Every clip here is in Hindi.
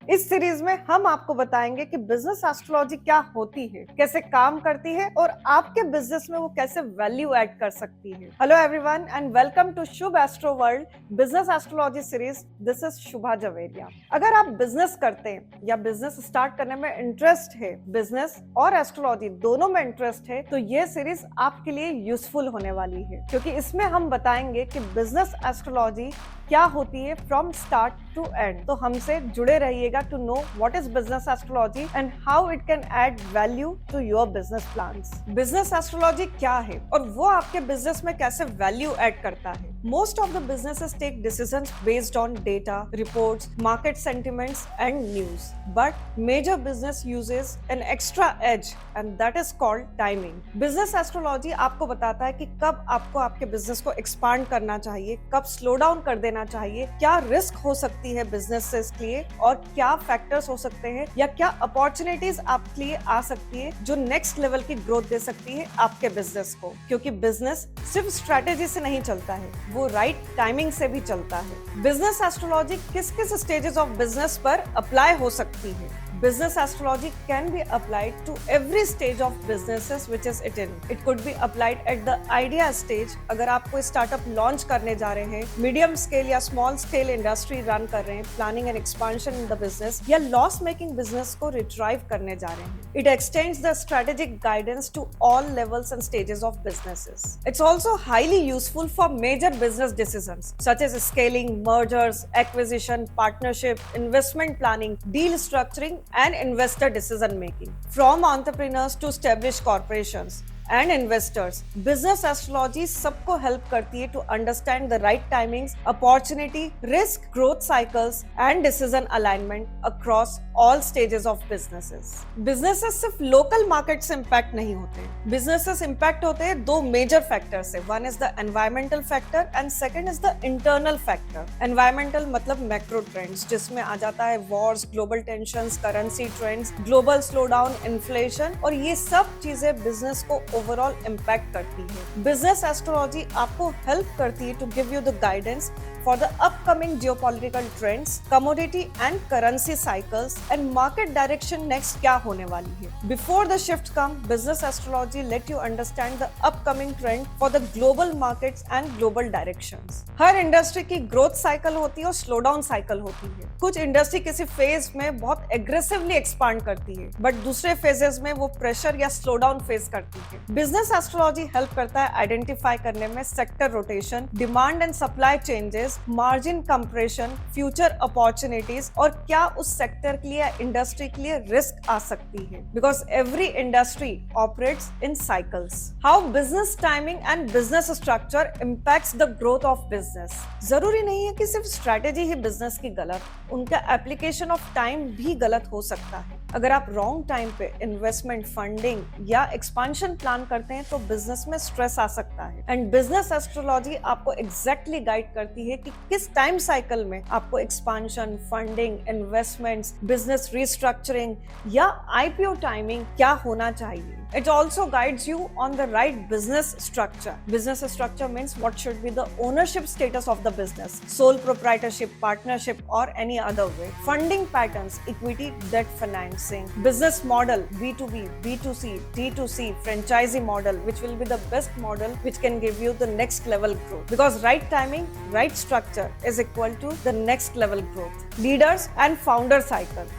इस सीरीज में हम आपको बताएंगे कि बिजनेस एस्ट्रोलॉजी क्या होती है, कैसे काम करती है और आपके बिजनेस में वो कैसे वैल्यू ऐड कर सकती है। Hello everyone and welcome to Shubh astro world business astrology series. This is Shubha Javeria. अगर आप बिजनेस करते हैं या बिजनेस स्टार्ट करने में इंटरेस्ट है, बिजनेस और एस्ट्रोलॉजी दोनों में इंटरेस्ट है, तो ये सीरीज आपके लिए यूजफुल होने वाली है, क्योंकि इसमें हम बताएंगे कि बिजनेस एस्ट्रोलॉजी क्या होती है फ्रॉम स्टार्ट टू एंड। तो हमसे जुड़े रहिएगा to know what is business astrology and how it can add value to your business plans. Business astrology क्या है और वो आपके बिजनेस में कैसे वैल्यू ऐड करता है। Most of the businesses take decisions based on data, reports, market sentiments and news, but major business uses an extra edge and that is called timing. Business astrology आपको बताता है कि कब आपको आपके बिजनेस को एक्सपांड करना चाहिए, कब स्लो डाउन कर देना चाहिए, क्या रिस्क हो सकती है बिजनेसेस के लिए और क्या फैक्टर्स हो सकते हैं या क्या अपॉर्चुनिटीज आपके लिए आ सकती है जो नेक्स्ट लेवल की ग्रोथ दे सकती है आपके बिजनेस को। क्योंकि बिजनेस सिर्फ स्ट्रेटेजी से नहीं चलता है, वो राइट टाइमिंग से भी चलता है। बिजनेस एस्ट्रोलॉजी किस किस स्टेजेस ऑफ बिजनेस पर अप्लाई हो सकती है। Business astrology can be applied to every stage of businesses which is it in. It could be applied at the idea stage. अगर आप कोई स्टार्टअप लॉन्च करने जा रहे हैं, मीडियम स्केल या स्मॉल स्केल इंडस्ट्री रन कर रहे हैं, planning and expansion in the business, या लॉस मेकिंग बिजनेस को रिट्राइव करने जा रहे हैं। It extends the strategic guidance to all levels and stages of businesses. It's also highly useful for major business decisions such as scaling, mergers, acquisition, partnership, investment planning, deal structuring and investor decision making. From entrepreneurs to established corporations and investors, business astrology सबको help करती है to understand the right timings, opportunity, risk, growth cycles and decision alignment across all stages of businesses. Businesses सिर्फ local market से impact नहीं होते, businesses impact होते हैं दो major factors से। One is the environmental factor and second is the internal factor. Environmental मतलब macro trends, जिसमें आ जाता है wars, global tensions, currency trends, global slowdown, inflation, और ये सब चीजें business को ओवरऑल इम्पैक्ट करती है। बिजनेस एस्ट्रोलॉजी आपको हेल्प करती है to give you the guidance for the upcoming geopolitical trends, commodity and currency cycles and market direction next क्या होने वाली है। Before the shift come, business astrology let you understand the upcoming trend for the global markets and global directions. हर इंडस्ट्री की ग्रोथ साइकिल होती है और स्लो डाउन साइकिल होती है। कुछ इंडस्ट्री किसी फेज में बहुत एग्रेसिवली एक्सपांड करती है, बट दूसरे फेजेस में वो प्रेशर या स्लो डाउन फेस करती है। बिजनेस एस्ट्रोलॉजी हेल्प करता है आइडेंटिफाई करने में sector rotation, demand and supply changes, margin compression, future opportunities और क्या उस सेक्टर के लिए, इंडस्ट्री के लिए रिस्क आ सकती है। Because every industry operates in cycles. How business timing and business structure impacts the growth of business. जरूरी नहीं है कि सिर्फ स्ट्रेटेजी ही बिजनेस की गलत, उनका एप्लीकेशन ऑफ टाइम भी गलत हो सकता है। अगर आप रॉन्ग टाइम पे इन्वेस्टमेंट, फंडिंग या एक्सपांशन प्लान करते हैं तो बिजनेस में स्ट्रेस आ सकता है। एंड बिजनेस एस्ट्रोलॉजी आपको एग्जैक्टली गाइड करती है कि किस टाइम साइकिल में आपको expansion, funding, investments, business restructuring या आईपीओ टाइमिंग क्या होना चाहिए। It also guides you on the right business structure. Business structure means what should be the ownership status of the business, sole proprietorship, partnership or any other way. Funding patterns, equity, debt financing, business model, B2B, B2C, D2C, franchisee model, which will be the best model which can give you the next level growth. Because right timing, right structure is equal to the next level growth. Leaders and founder cycle.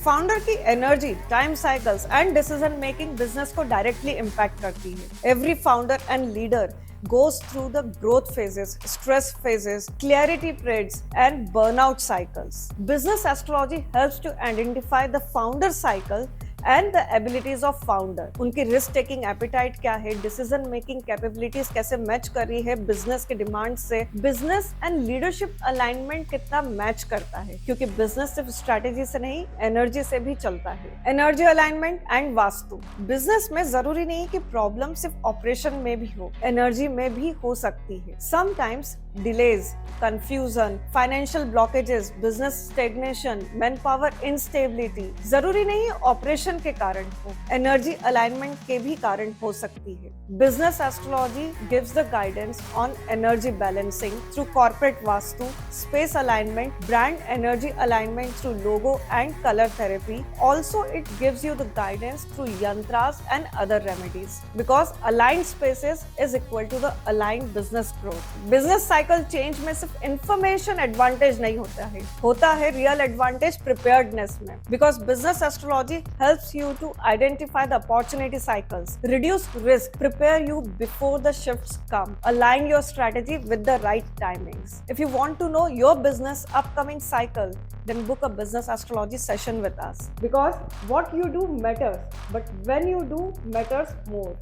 Founder की energy, time cycles and decision making business को डायरेक्टली इम्पैक्ट करती है। Every founder and leader goes through the growth phases, stress phases, clarity periods and burnout cycles. Business astrology helps to identify the founder cycle and the abilities of founder. उनकी risk taking appetite क्या है, decision making capabilities कैसे मैच कर रही है बिजनेस के डिमांड से, बिजनेस एंड लीडरशिप अलाइनमेंट कितना मैच करता है, क्योंकि बिजनेस सिर्फ स्ट्रेटेजी से नहीं, एनर्जी से भी चलता है। Energy alignment and vastu. Business में जरूरी नहीं कि प्रॉब्लम सिर्फ ऑपरेशन में भी हो, एनर्जी में भी हो सकती है। Sometimes delays, confusion, financial blockages, business stagnation, man power instability, जरूरी नहीं ऑपरेशन इमोशन के कारण हो, एनर्जी अलाइनमेंट के भी कारण हो सकती है। Business astrology gives the guidance on energy balancing through corporate vastu, space alignment, brand energy alignment through logo and colour therapy. Also, it gives you the guidance through yantras and other remedies, because aligned spaces is equal to the aligned business growth. Business cycle change में सिर्फ information advantage नहीं होता है real advantage preparedness में, because business astrology helps you to identify the opportunity cycles, reduce risk, prepare you before the shifts come, align your strategy with the right timings. If you want to know your business upcoming cycle, then book a business astrology session with us, because what you do matters, but when you do matters more.